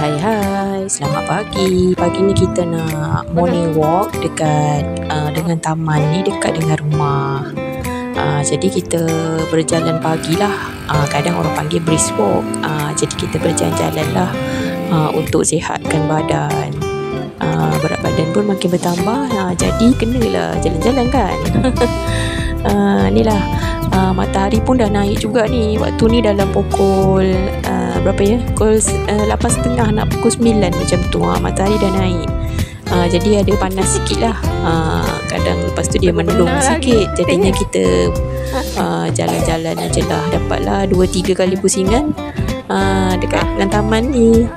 Hai, selamat pagi. Pagi ni kita nak morning walk dekat dengan taman ni dekat dengan rumah. Jadi kita berjalan pagi lah. Kadang orang panggil brisk walk. Jadi kita berjalan-jalan lah untuk sihatkan badan. Berat badan pun makin bertambah. Jadi kenalah jalan-jalan kan. Inilah matahari pun dah naik juga ni. Waktu ni dalam pukul berapa ya? Pukul 8.30 nak pukul 9 macam tu. Matahari dah naik. Jadi ada panas sikit lah. Kadang lepas tu dia mendung sikit. Jadinya kita jalan-jalan aje lah. Dapatlah 2-3 kali pusingan dekat dengan taman ni.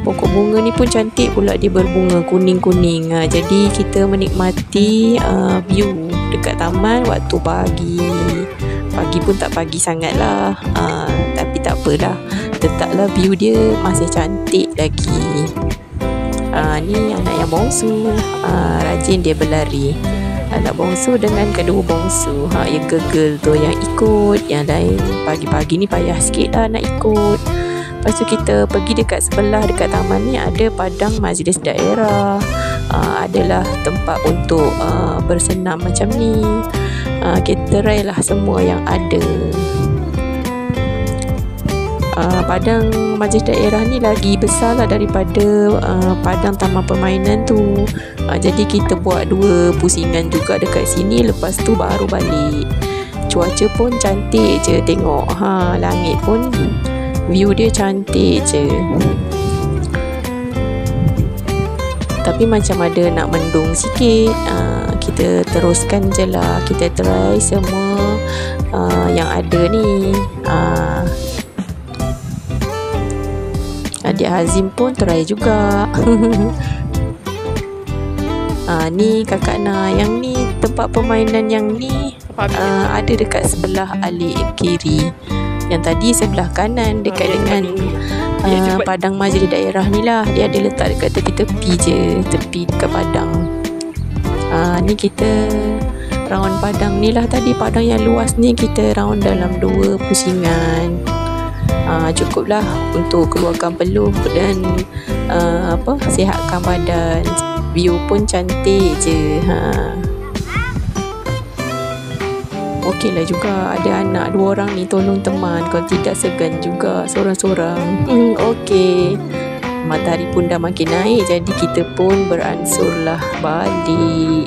Pokok bunga ni pun cantik pula, dia berbunga kuning-kuning. Jadi kita menikmati view dekat taman waktu pagi. Pagi pun tak pagi sangat lah, tapi tak apalah, tetaplah view dia masih cantik lagi. Ni anak yang bongsu, rajin dia berlari. Anak bongsu dengan kedua bongsu, yang gegel tu yang ikut. Yang lain pagi-pagi ni payah sikit lah nak ikut. Lepas tu kita pergi dekat sebelah, dekat taman ni ada padang majlis daerah. Adalah tempat untuk bersenam macam ni. Kita try lah semua yang ada. Padang majlis daerah ni lagi besar lah daripada padang taman permainan tu. Jadi kita buat 2 pusingan juga dekat sini. Lepas tu baru balik. Cuaca pun cantik je tengok. Langit pun view dia cantik je. Tapi macam ada nak mendung sikit. Kita teruskan je lah. Kita try semua yang ada ni. Adik Hazim pun try juga. Ni kakak Na. Yang ni tempat permainan yang ni ada dekat sebelah alik kiri. Yang tadi sebelah kanan dekat dengan padang majlis daerah ni lah. Dia ada letak dekat tepi-tepi je, tepi dekat padang. Ni kita round padang ni lah. Tadi padang yang luas ni kita round dalam 2 pusingan. Cukuplah untuk keluarkan peluh dan sihatkan badan. View pun cantik je. Okey lah juga ada anak 2 orang ni tolong teman. Kalau tidak segan juga seorang-seorang. Okey. Matahari pun dah makin naik. Jadi kita pun beransurlah balik.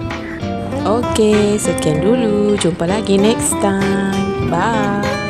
Okey, sekian dulu. Jumpa lagi next time. Bye.